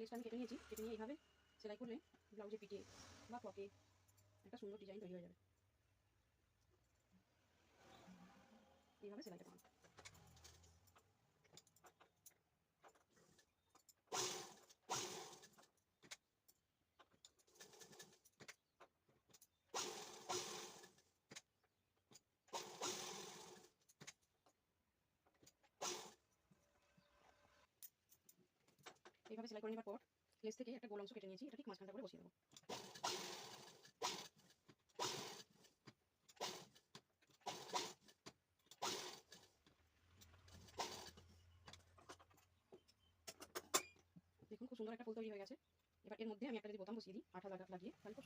লেসটা আমি কেটে নিয়েছি, কেটে নিয়ে এইভাবে সেলাই করলে ব্লাউজে পিঠে বা পকে একটা সুন্দর ডিজাইন তৈরি হয়ে যাবে। এইভাবে সেলাইটা করুন। এইভাবে সেলাই করে নেবার পর লেস থেকে একটা গোল অংশ কেটে নিয়েছি, এটা ঠিক মাঝখানটা করে বসিয়ে দেবো। দেখুন খুব সুন্দর একটা ফুল তৈরি হয়ে গেছে। এবার এর মধ্যে আমি একটা যদি বোতাম বসিয়ে দিই আঠা লাগিয়ে, তাহলে খুব